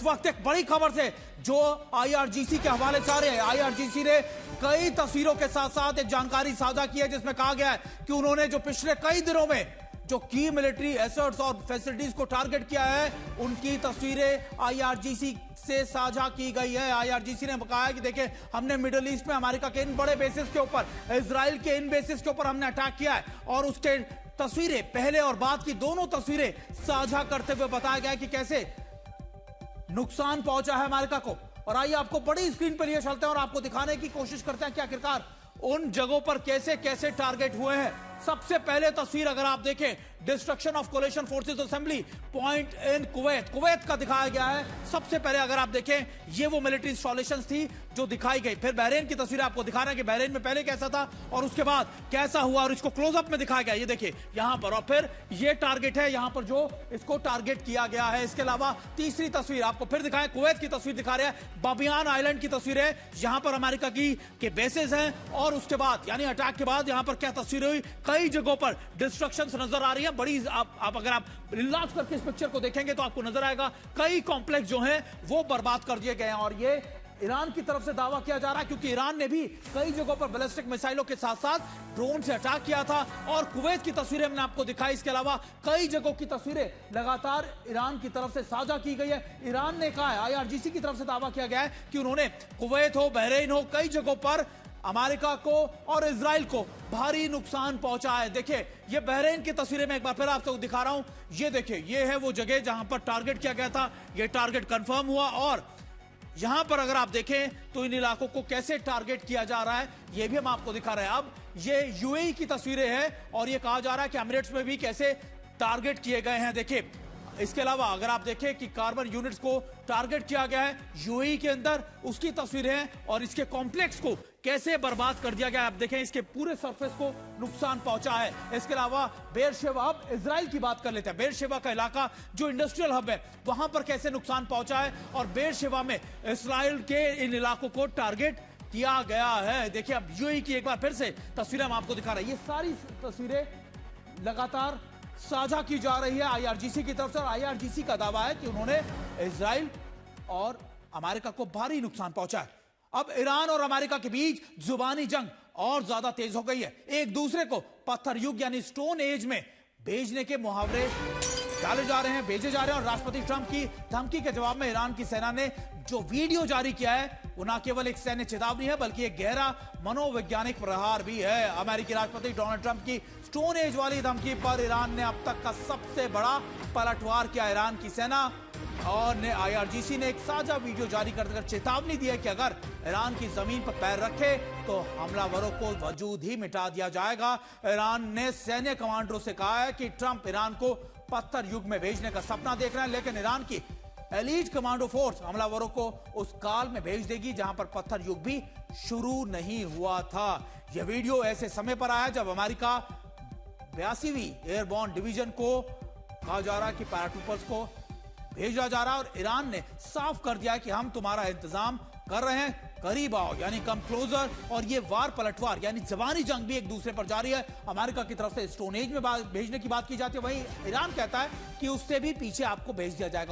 वक्त एक बड़ी खबर से जो आईआरजीसी के हवाले से आ रहे हैं। आईआरजीसी ने कई तस्वीरों के साथ साथ एक जानकारी साझा की है जिसमें कहा गया है कि उन्होंने जो पिछले कई दिनों में जो की मिलिट्री एसेट्स और फैसिलिटीज को टारगेट किया है उनकी तस्वीरें आईआरजीसी से साझा की गई है। आईआरजीसी ने कहा है कि देखिए, हमने मिडिल ईस्ट में अमेरिका के इन बड़े बेसिस के ऊपर, इजराइल के इन बेसिस के ऊपर हमने अटैक किया है और उसके तस्वीरें, पहले और बाद की दोनों तस्वीरें साझा करते हुए बताया गया है कि कैसे नुकसान पहुंचा है अमेरिका को। और आइए आपको बड़ी स्क्रीन पर लिए चलते हैं और आपको दिखाने की कोशिश करते हैं कि आखिरकार उन जगहों पर कैसे कैसे टारगेट हुए हैं। सबसे पहले तस्वीर अगर आप देखें, destruction of coalition forces assembly point in Kuwait, Kuwait का दिखाया गया है। सबसे पहले अगर आप देखें, ये वो मिलिट्री इंस्टॉलेशंस थी जो दिखाई गई। फिर बहरीन की तस्वीर आपको दिखा रहे हैं कि बहरीन में पहले कैसा था और उसके बाद कैसा हुआ, और इसको क्लोजअप में दिखाया गया। ये देखिए यहां पर, और फिर ये टारगेट है यहां पर जो इसको टारगेट किया गया है। इसके अलावा तीसरी तस्वीर आपको फिर दिखाएं, कुवैत की तस्वीर दिखा रहे हैं। बाबियान आइलैंड की तस्वीर है, यहां पर अमेरिका की के बेसेस हैं और उसके बाद यानी अटैक के बाद यहां पर क्या तस्वीर हुई, कई जगहों पर डिस्ट्रक्शंस नजर आ रही है। बड़ी आप अगर आप रिलैक्स करके इस पिक्चर को देखेंगे तो आपको नजर आएगा कई कॉम्प्लेक्स जो हैं वो बर्बाद कर दिए गए हैं। और ये ईरान की तरफ से दावा किया जा रहा है क्योंकि ईरान ने भी कई जगहों पर बैलिस्टिक मिसाइलों के साथ साथ ड्रोन से अटैक किया था और कुवैत की तस्वीरें हमने आपको दिखाई। इसके अलावा कई जगहों की तस्वीरें लगातार ईरान की तरफ से साझा की गई है। ईरान ने कहा है, आईआरजीसी की तरफ से दावा किया गया है कि उन्होंने कुवैत हो, बहरीन हो, कई जगहों पर अमेरिका को और इजराइल को भारी नुकसान पहुंचा है। देखिए ये बहरीन की तस्वीरें मैं एक बार फिर आपको दिखा रहा हूं। ये देखिए, ये है वो जगह जहां पर टारगेट किया गया था। ये टारगेट कंफर्म हुआ और यहां पर अगर आप देखें तो इन इलाकों को कैसे टारगेट किया जा रहा है ये भी हम आपको दिखा रहे हैं। अब ये यूएई की तस्वीरें हैं और ये कहा जा रहा है कि एमिरेट्स में भी कैसे टारगेट किए गए हैं। देखिए इसके अलावा अगर आप देखें कि कार्बन यूनिट्स को टारगेट किया गया है यूएई के अंदर, उसकी तस्वीरें हैं और इसके कॉम्प्लेक्स को कैसे बर्बाद कर दिया गया है। आप देखें इसके पूरे सरफेस को नुकसान पहुंचा है। इसके अलावा बेरशेवा, अब इजराइल की बात कर लेते हैं। बेरशेवा का इलाका जो इंडस्ट्रियल हब है वहां पर कैसे नुकसान पहुंचा है और बेरशेवा में इजराइल के इन इलाकों को टारगेट किया गया है। देखिए अब यूएई की एक बार फिर से तस्वीरें हम आपको दिखा रहे हैं। ये सारी तस्वीरें लगातार साझा की जा रही है आईआरजीसी की तरफ से और आईआरजीसी का दावा है कि उन्होंने इजराइल और अमेरिका को भारी नुकसान पहुंचा है। अब ईरान और अमेरिका के बीच जुबानी जंग और ज्यादा तेज हो गई है। एक दूसरे को पत्थर युग यानी स्टोन एज में भेजने के मुहावरे डाले जा रहे हैं, भेजे जा रहे हैं। और राष्ट्रपति ट्रंप की धमकी के जवाब में ईरान की सेना ने जो वीडियो जारी किया है वो न केवल एक सैन्य चेतावनी है बल्कि एक गहरा मनोवैज्ञानिक प्रहार भी है। अमेरिकी राष्ट्रपति डोनाल्ड ट्रंप की स्टोन एज वाली धमकी पर ईरान ने अब तक का सबसे बड़ा पलटवार किया। ईरान की सेना और आईआरजीसी ने एक साझा वीडियो जारी कर चेतावनी दी है कि अगर ईरान की जमीन पर पैर रखे तो हमलावरों को वजूद ही मिटा दिया जाएगा। ईरान ने सैन्य कमांडरों से कहा है कि ट्रंप ईरान को पत्थर युग में भेजने का सपना देख रहे हैं, लेकिन ईरान की एलीट कमांडो फोर्स हमलावरों को उस काल में भेज देगी जहां पर पत्थर युग भी शुरू नहीं हुआ था। यह वीडियो ऐसे समय पर आया जब अमेरिका 82वीं एयरबॉर्न डिवीजन को कहा जा रहा है कि पैराट्रूपर्स को भेजा जा रहा है और ईरान ने साफ कर दिया है कि हम तुम्हारा इंतजाम कर रहे हैं, करीब आओ, यानी कम क्लोजर। और ये वार पलटवार यानी जबानी जंग भी एक दूसरे पर जारी है। अमेरिका की तरफ से स्टोन एज में भेजने की बात की जाती है, वहीं ईरान कहता है कि उससे भी पीछे आपको भेज दिया जाएगा।